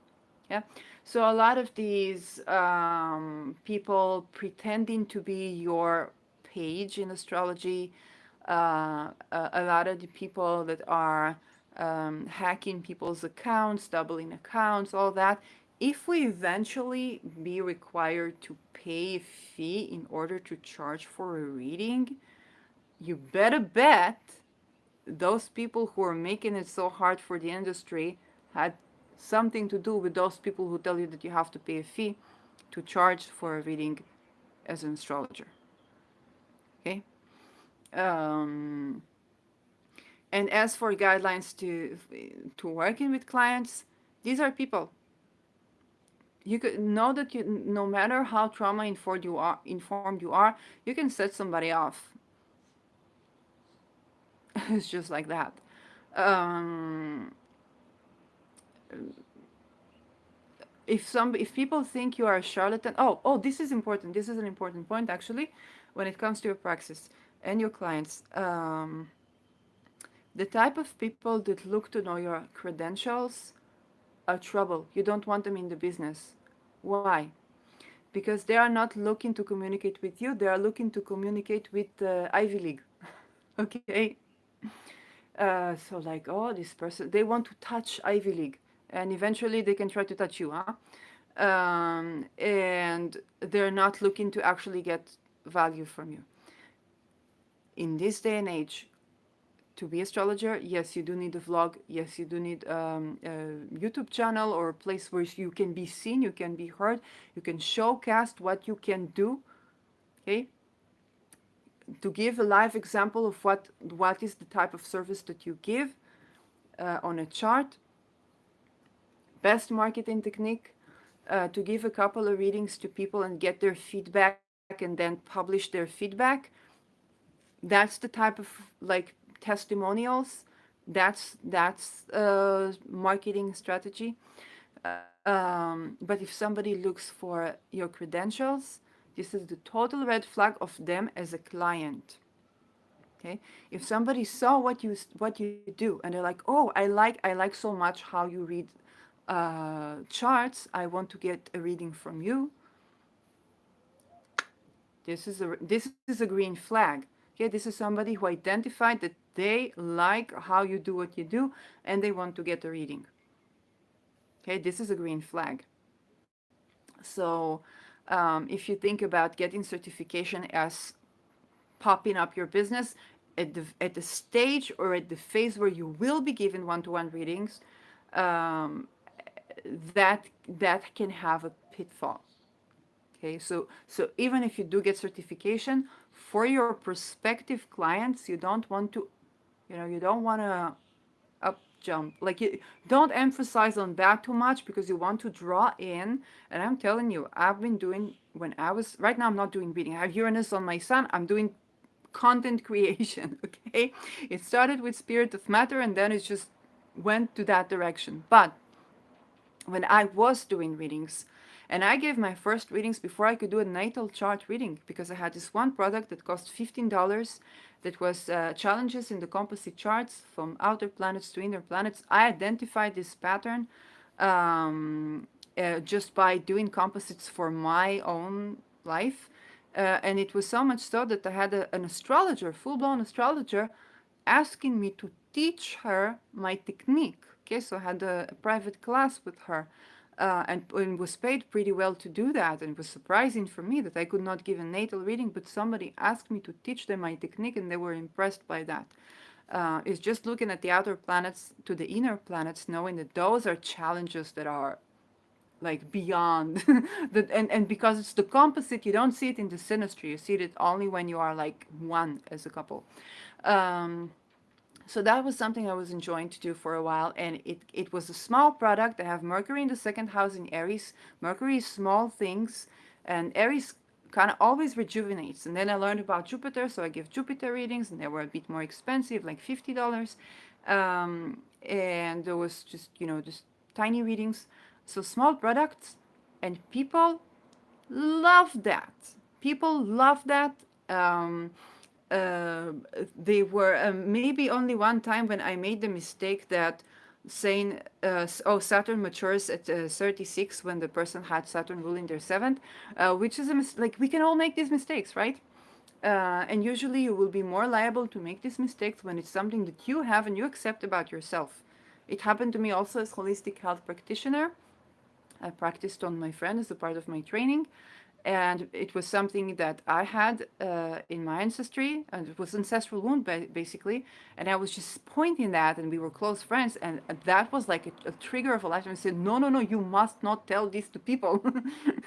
Yeah. So a lot of these people pretending to be your page in astrology, a lot of the people that are hacking people's accounts, doubling accounts, all that. If we eventually be required to pay a fee in order to charge for a reading, you better bet those people who are making it so hard for the industry had something to do with those people who tell you that you have to pay a fee to charge for a reading as an astrologer. Okay. Um, and as for guidelines to working with clients, these are people. You could know that you, no matter how trauma informed you are, you can set somebody off. It's just like that. Um, if people think you are a charlatan, this is important. This is an important point actually, when it comes to your praxis and your clients. The type of people that look to know your credentials are trouble. You don't want them in the business. Why? Because they are not looking to communicate with you. They are looking to communicate with Ivy League. Okay. So like, oh, this person, they want to touch Ivy League, and eventually they can try to touch you, huh? And they're not looking to actually get value from you. In this day and age, to be astrologer, yes, you do need a vlog. Yes, you do need a YouTube channel or a place where you can be seen, you can be heard, you can showcase what you can do. Okay, to give a live example of what is the type of service that you give on a chart. Best marketing technique, to give a couple of readings to people and get their feedback and then publish their feedback. That's the type of like testimonials. That's marketing strategy. But if somebody looks for your credentials, this is the total red flag of them as a client. Okay, if somebody saw what you do and they're like, oh, I like so much how you read charts, I want to get a reading from you. This is a green flag. Okay, this is somebody who identified that they like how you do what you do and they want to get a reading. Okay, this is a green flag. So if you think about getting certification as popping up your business at the stage or at the phase where you will be given one-to-one readings, um, that can have a pitfall. Okay, so even if you do get certification for your prospective clients, you don't want to, you don't want to up jump. Like, you don't emphasize on that too much because you want to draw in. And I'm telling you, I've been doing, when I was right now, I'm not doing reading. I have Uranus on my sun. I'm doing content creation. Okay, it started with spirit of matter and then it just went to that direction. But when I was doing readings, and I gave my first readings before I could do a natal chart reading because I had this one product that cost $15 that was challenges in the composite charts from outer planets to inner planets. I identified this pattern just by doing composites for my own life. And it was so much so that I had an astrologer, full blown astrologer, asking me to teach her my technique. Okay, so I had a private class with her, and was paid pretty well to do that. And it was surprising for me that I could not give a natal reading, but somebody asked me to teach them my technique, and they were impressed by that. It's just looking at the outer planets to the inner planets, knowing that those are challenges that are like beyond that, and because it's the composite, you don't see it in the synastry. You see it only when you are like one as a couple. Um, so that was something I was enjoying to do for a while, and it was a small product. I have Mercury in the second house in Aries. Mercury is small things, and Aries kind of always rejuvenates. And then I learned about Jupiter, so I give Jupiter readings, and they were a bit more expensive, like $50. And there was just, just tiny readings. So small products, and people love that. People love that. Um, uh, they were maybe only one time when I made the mistake that saying, oh, Saturn matures at 36 when the person had Saturn ruling their seventh, which is like we can all make these mistakes, right? And usually you will be more liable to make these mistakes when it's something that you have and you accept about yourself. It happened to me also as holistic health practitioner. I practiced on my friend as a part of my training. And it was something that I had in my ancestry, and it was ancestral wound basically. And I was just pointing that, and we were close friends, and that was like a trigger of a lifetime. I said, no, no, no, you must not tell this to people.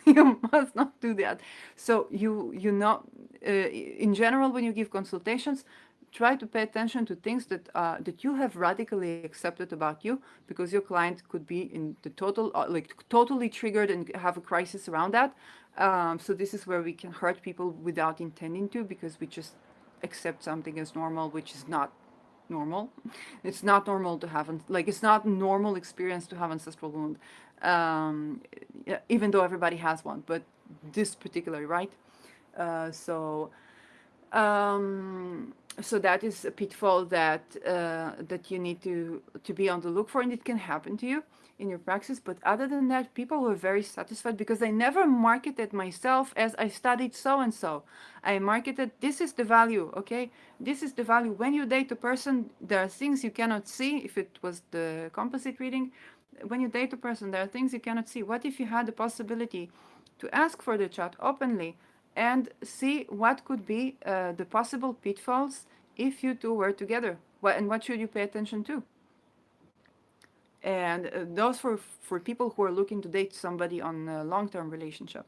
You must not do that. So in general, when you give consultations, try to pay attention to things that you have radically accepted about you, because your client could be in the total like totally triggered and have a crisis around that. So this is where we can hurt people without intending to, because we just accept something as normal, which is not normal. It's not normal to have like it's not normal experience to have ancestral wound, yeah, even though everybody has one, but this particularly, right? So so that is a pitfall that you need to be on the look for, and it can happen to you in your practice. But other than that, people were very satisfied, because I never marketed myself as I studied so and so. I marketed, this is the value, okay? This is the value. When you date a person, there are things you cannot see. If it was the composite reading, when you date a person, there are things you cannot see. What if you had the possibility to ask for the chart openly and see what could be the possible pitfalls if you two were together? And what should you pay attention to? And those for people who are looking to date somebody on a long-term relationship.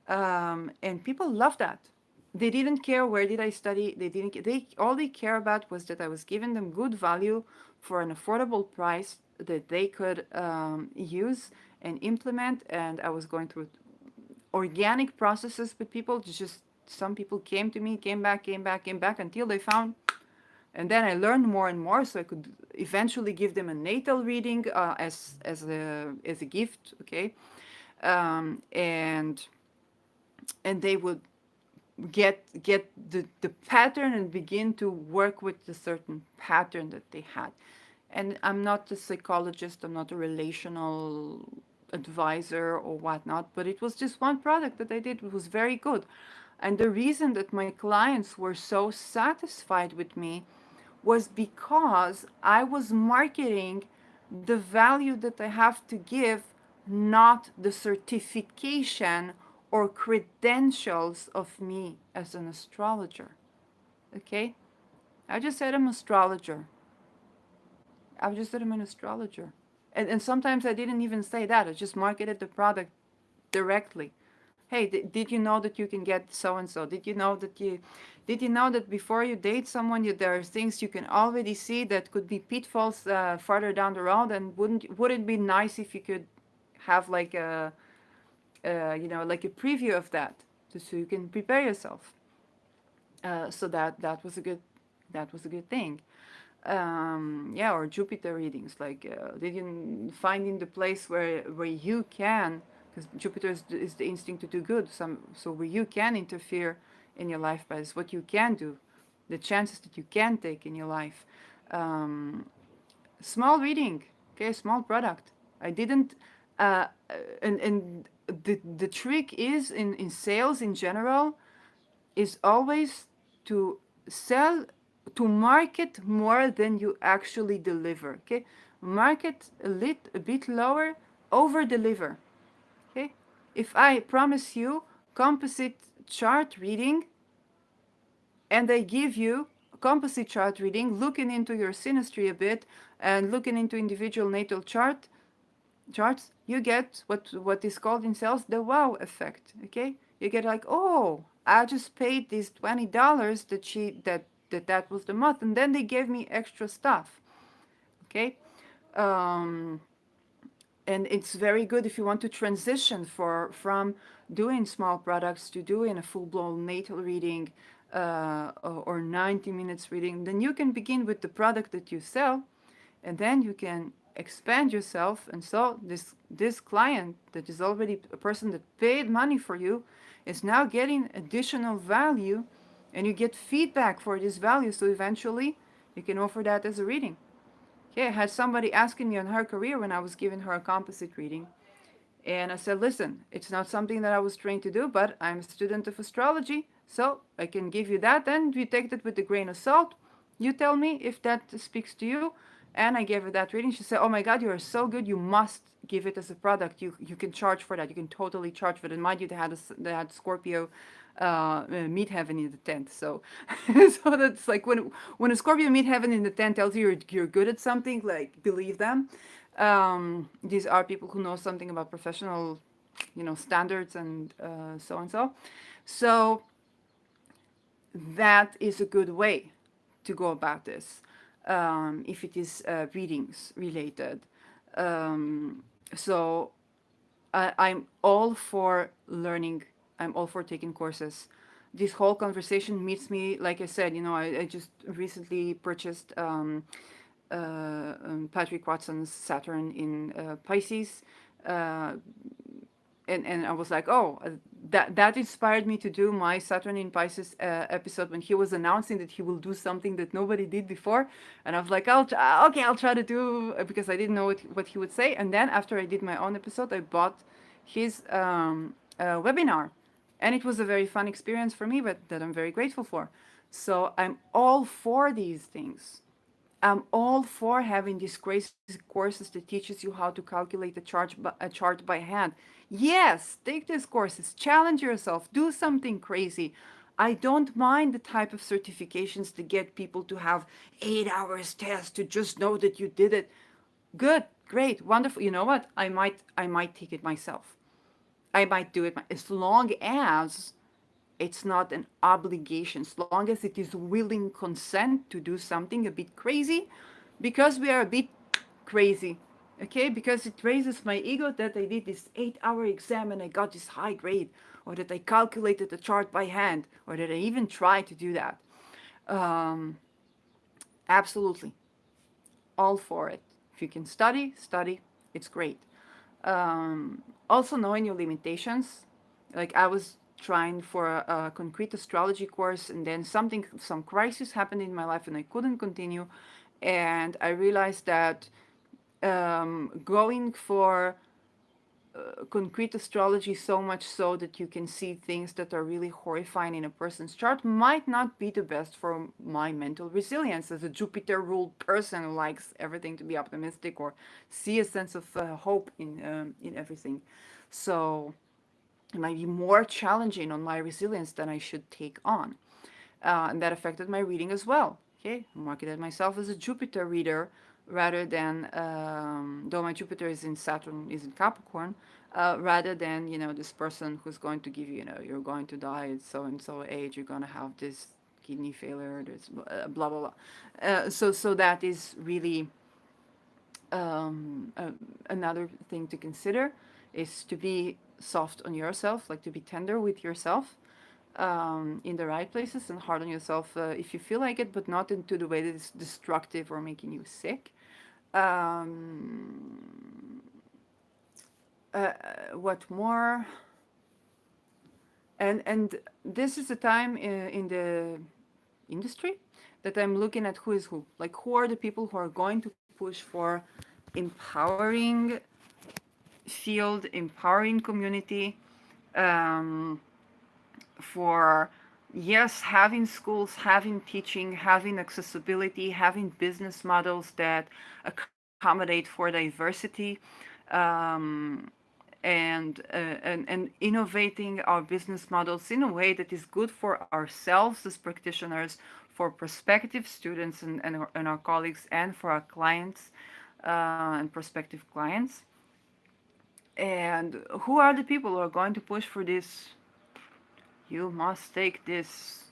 And people love that. They didn't care where did I study. They didn't. They all they care about was that I was giving them good value for an affordable price that they could use and implement. And I was going through organic processes with people. Just some people came to me, came back until they found. And then I learned more and more, so I could eventually give them a natal reading as a gift, okay, and they would get the pattern and begin to work with the certain pattern that they had. And I'm not a psychologist, I'm not a relational advisor or whatnot, but it was just one product that I did. It was very good. And the reason that my clients were so satisfied with me was because I was marketing the value that I have to give, not the certification or credentials of me as an astrologer. Okay? I just said I'm an astrologer. I just said I'm an astrologer. And sometimes I didn't even say that. I just marketed the product directly. Hey, did you know that you can get so and so? Did you know that before you date someone, there are things you can already see that could be pitfalls farther down the road? And would it be nice if you could have like like a preview of that, just so you can prepare yourself? So that was a good thing. Yeah, or Jupiter readings, like did you find in the place where you can, because Jupiter is the instinct to do good, so where you can interfere in your life, but it's what you can do, the chances that you can take in your life. um, Small reading, okay, small product. I didn't and the trick is in sales in general is always to sell, to market more than you actually deliver, okay? Market a bit lower, over deliver, okay? If I promise you composite chart reading and I give you a composite chart reading looking into your synastry a bit and looking into individual natal charts, you get what is called in sales the wow effect, okay? You get like, oh, I just paid these $20 that was the month, and then they gave me extra stuff, okay? um, and it's very good if you want to transition from doing small products, to doing a full-blown natal reading, or 90 minutes reading, then you can begin with the product that you sell, and then you can expand yourself. And so this client that is already a person that paid money for you is now getting additional value, and you get feedback for this value. So eventually you can offer that as a reading. Okay, I had somebody asking me on her career when I was giving her a composite reading. And I said, listen, it's not something that I was trained to do, but I'm a student of astrology, so I can give you that, and you take that with a grain of salt. You tell me if that speaks to you. And I gave her that reading. She said, oh my God, you are so good. You must give it as a product. You can charge for that. You can totally charge for it. And mind you, they had Scorpio meet heaven in the tent. So, so that's like when a Scorpio meet heaven in the tent tells you you're good at something, like believe them. These are people who know something about professional, standards and so and so. So that is a good way to go about this, if it is readings related. So I'm all for learning. I'm all for taking courses. This whole conversation meets me, like I said, I just recently purchased Patrick Watson's Saturn in Pisces. Uh, and I was like, oh, that inspired me to do my Saturn in Pisces episode when he was announcing that he will do something that nobody did before. And I was like, okay, I'll try to do, because I didn't know what he would say. And then after I did my own episode, I bought his webinar. And it was a very fun experience for me, but that I'm very grateful for. So I'm all for these things. I'm all for having these crazy courses that teaches you how to calculate a chart by hand. Yes, take these courses, challenge yourself, do something crazy. I don't mind the type of certifications to get people to have 8 hours test to just know that you did it. Good, great, wonderful. You know what? I might take it myself. I might do it as long as it's not an obligation, as long as it is willing consent to do something a bit crazy, because we are a bit crazy. Okay, because it raises my ego that I did this 8 hour exam and I got this high grade, or that I calculated the chart by hand, or that I even tried to do that. um, Absolutely all for it. If you can study, it's great. Also knowing your limitations. Like I was trying for a concrete astrology course, and then some crisis happened in my life and I couldn't continue. And I realized that going for concrete astrology, so much so that you can see things that are really horrifying in a person's chart, might not be the best for my mental resilience as a Jupiter ruled person who likes everything to be optimistic or see a sense of hope in everything. So it might be more challenging on my resilience than I should take on. And that affected my reading as well. Okay, I marketed myself as a Jupiter reader rather than, though my Jupiter is in Saturn, is in Capricorn, rather than, this person who's going to give you, you're going to die at so and so age, you're going to have this kidney failure, this blah, blah, blah. So that is really another thing to consider, is to be soft on yourself, like to be tender with yourself, in the right places, and hard on yourself if you feel like it, but not into the way that is destructive or making you sick. Um, what more? And this is a time in the industry that I'm looking at who is who. Like who are the people who are going to push for empowering field, empowering community, um, for yes, having schools, having teaching, having accessibility, having business models that accommodate for diversity, um, and innovating our business models in a way that is good for ourselves as practitioners, for prospective students and our colleagues, and for our clients and prospective clients. And who are the people who are going to push for this? You must take this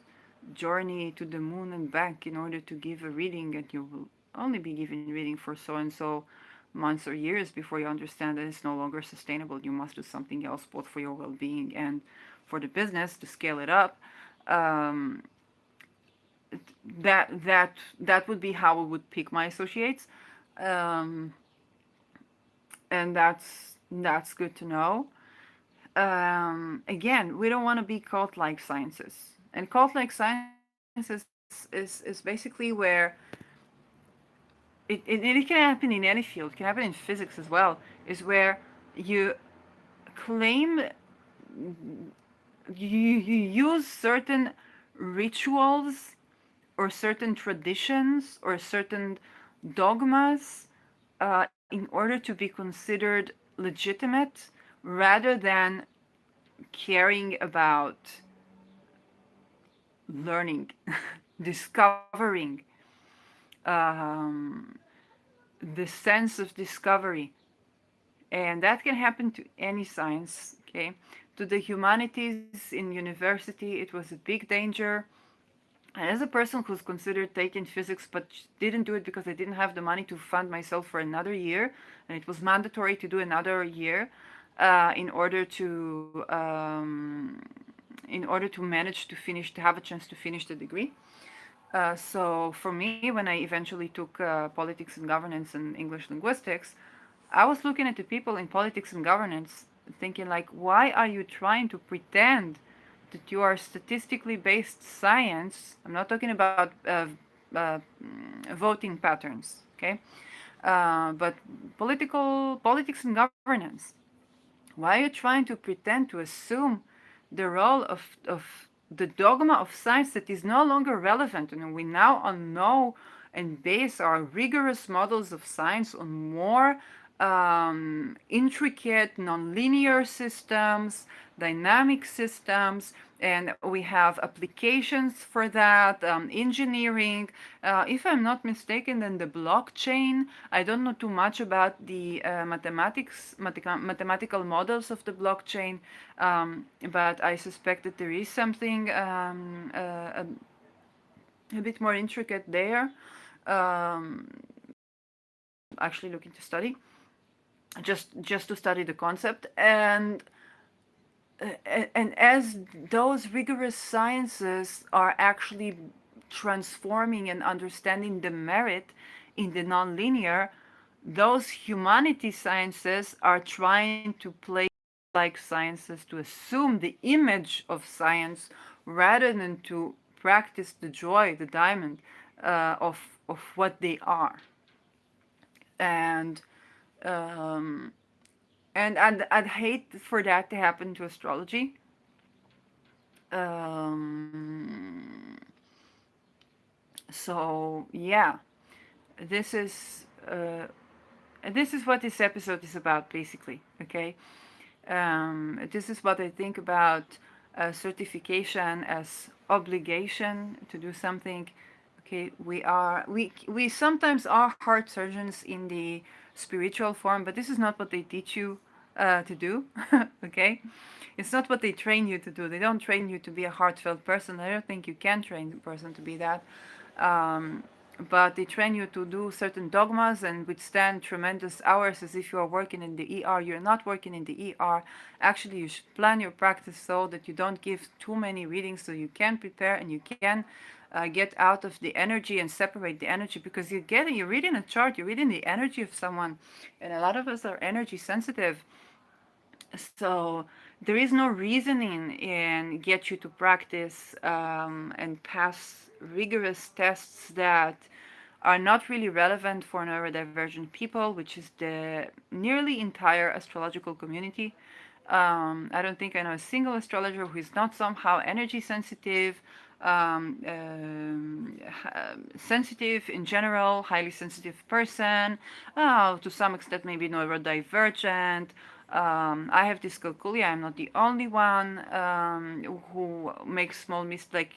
journey to the moon and back in order to give a reading, and you will only be giving reading for so and so months or years before you understand that it's no longer sustainable. You must do something else, both for your well-being and for the business to scale it up. Um, that would be how I would pick my associates, um, and that's good to know. Again, we don't want to be cult-like sciences, and cult-like sciences is basically where it can happen in any field, it can happen in physics as well, is where you claim you use certain rituals or certain traditions or certain dogmas in order to be considered legitimate rather than caring about learning, discovering, um, the sense of discovery. And that can happen to any science, okay? To the humanities in university, it was a big danger. And as a person who's considered taking physics but didn't do it because I didn't have the money to fund myself for another year, and it was mandatory to do another year in order to manage to finish, to have a chance to finish the degree. So for me, when I eventually took politics and governance and English linguistics, I was looking at the people in politics and governance, thinking like, why are you trying to pretend that you are statistically based science? I'm not talking about voting patterns, okay? But politics and governance. Why are you trying to pretend to assume the role of the dogma of science that is no longer relevant? And we now all know and base our rigorous models of science on more intricate nonlinear systems, dynamic systems, and we have applications for that, engineering. If I'm not mistaken, then the blockchain. I don't know too much about the mathematical models of the blockchain, but I suspect that there is something a bit more intricate there that I'm actually looking to study, just to study the concept. And as those rigorous sciences are actually transforming and understanding the merit in the nonlinear, those humanity sciences are trying to play like sciences to assume the image of science rather than to practice the joy, the diamond of what they are. And um, I'd hate for that to happen to astrology. Um, so yeah, this is this is what this episode is about, basically. Okay, this is what I think about certification as obligation to do something. Okay, we sometimes are heart surgeons in the spiritual form, but this is not what they teach you to do. Okay, it's not what they train you to do. They don't train you to be a heartfelt person. I don't think you can train a person to be that. Um, but they train you to do certain dogmas and withstand tremendous hours as if you are working in the ER. You're not working in the ER. Actually, you should plan your practice so that you don't give too many readings, so you can prepare and you can get out of the energy and separate the energy, because you're reading a chart, you're reading the energy of someone, and a lot of us are energy sensitive. So there is no reasoning in get you to practice and pass rigorous tests that are not really relevant for neurodivergent people, which is the nearly entire astrological community. I don't think I know a single astrologer who is not somehow energy sensitive, sensitive in general, highly sensitive person, to some extent maybe neurodivergent. I have dyscalculia. I'm not the only one who makes small mistakes. Like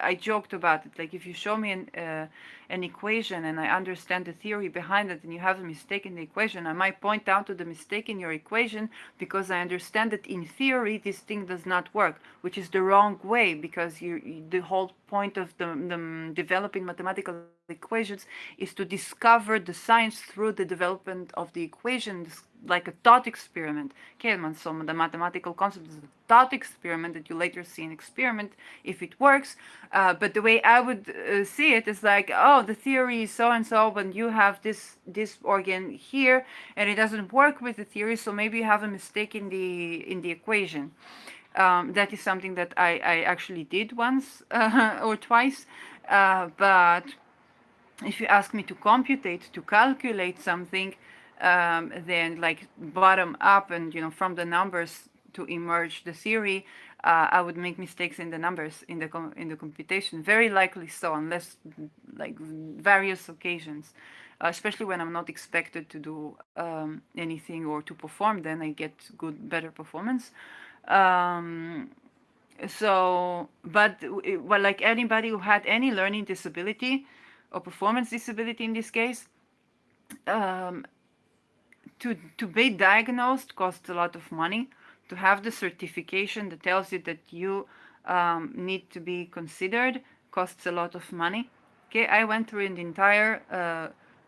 I joked about it. Like if you show me an equation and I understand the theory behind it, and you have a mistake in the equation, I might point out to the mistake in your equation because I understand that in theory this thing does not work, which is the wrong way, because the whole point of the developing mathematical equations is to discover the science through the development of the equations, like a thought experiment. Okay, and so the mathematical concept is a thought experiment that you later see an experiment if it works. But the way I would see it is like, oh, the theory is so and so, but you have this organ here, and it doesn't work with the theory, so maybe you have a mistake in the equation. That is something that I actually did once or twice. But if you ask me to computate, to calculate something, then like bottom up and from the numbers to emerge the theory, I would make mistakes in the numbers in the computation. Very likely so, unless like various occasions, especially when I'm not expected to do anything or to perform. Then I get better performance. Um, but like anybody who had any learning disability or performance disability in this case, um, to be diagnosed costs a lot of money. To have the certification that tells you that you need to be considered costs a lot of money. Okay, I went through an entire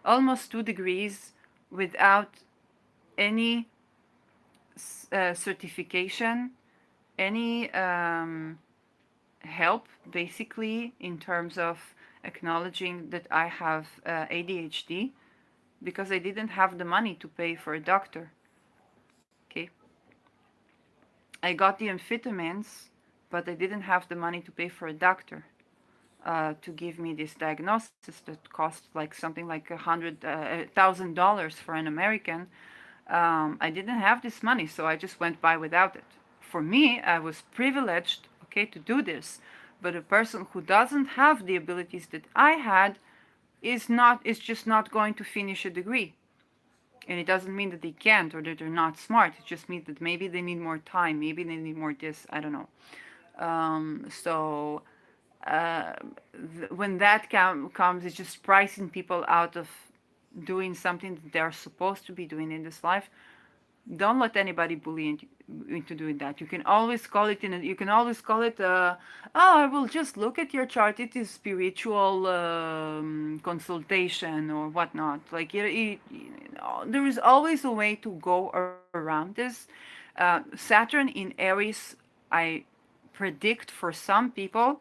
almost 2 degrees without any certification, any help basically in terms of acknowledging that I have ADHD, because I didn't have the money to pay for a doctor. Okay, I got the amphetamines, but I didn't have the money to pay for a doctor to give me this diagnosis that cost like something like $100,000 for an American. I didn't have this money, so I just went by without it. For me, I was privileged, okay, to do this. But a person who doesn't have the abilities that I had is just not going to finish a degree. And it doesn't mean that they can't or that they're not smart. It just means that maybe they need more time, maybe they need more this. I don't know. So uh, when that comes, it's just pricing people out of doing something that they're supposed to be doing in this life. Don't let anybody bully into doing that. You can always call it you can always call it oh, I will just look at your chart, it is spiritual consultation or whatnot. Like there is always a way to go around this. Saturn in Aries, I predict for some people,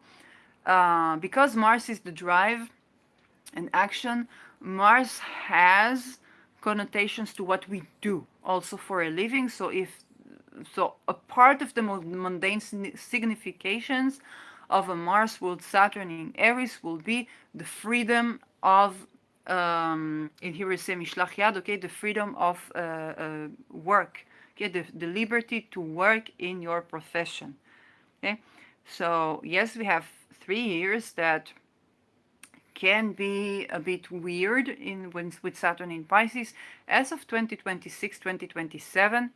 because Mars is the drive and action. Mars has connotations to what we do also for a living. So a part of the mundane significations of a Mars with Saturn in Aries will be the freedom of in here we say mishlach yad, okay, the freedom of work, okay, the liberty to work in your profession. Okay, so yes, we have 3 years that can be a bit weird with Saturn in Pisces. As of 2026, 2027,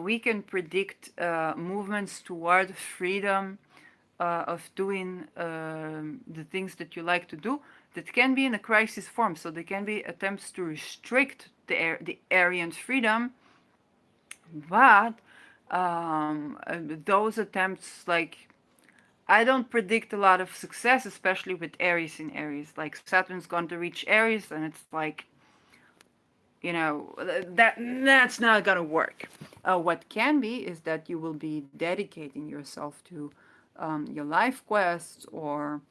we can predict movements toward freedom of doing the things that you like to do, that can be in a crisis form. So there can be attempts to restrict the Aryan freedom, but those attempts, like, I don't predict a lot of success, especially with Aries in Aries. Like Saturn's going to reach Aries, and it's like, that's not gonna work. What can be is that you will be dedicating yourself to your life quests, or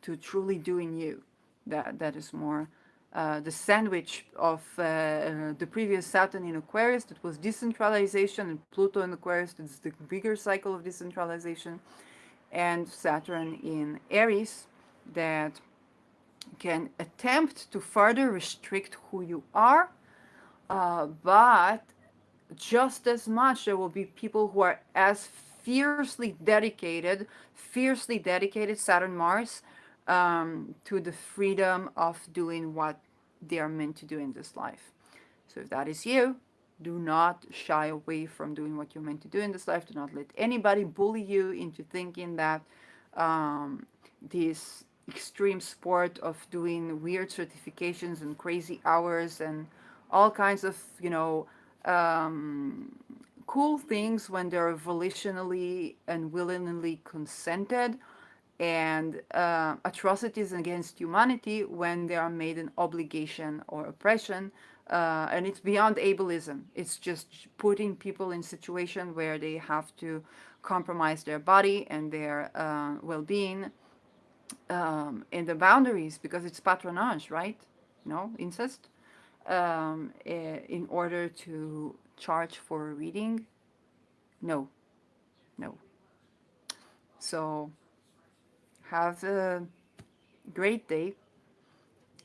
to truly doing you. That is more the sandwich of the previous Saturn in Aquarius, that was decentralization, and Pluto in Aquarius, that's the bigger cycle of decentralization, and Saturn in Aries, that can attempt to further restrict who you are, but just as much there will be people who are as fiercely dedicated, Saturn Mars, to the freedom of doing what they are meant to do in this life. So if that is you, do not shy away from doing what you're meant to do in this life. Do not let anybody bully you into thinking that this extreme sport of doing weird certifications and crazy hours and all kinds of, cool things when they're volitionally and willingly consented, and atrocities against humanity when they are made an obligation or oppression. And it's beyond ableism. It's just putting people in situation where they have to compromise their body and their well-being in the boundaries because it's patronage, right? No, incest. In order to charge for a reading, no, no. So have a great day,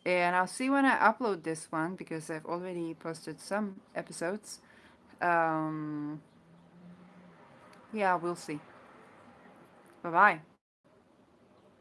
and I'll see when I upload this one because I've already posted some episodes. Um, yeah, we'll see. Bye bye.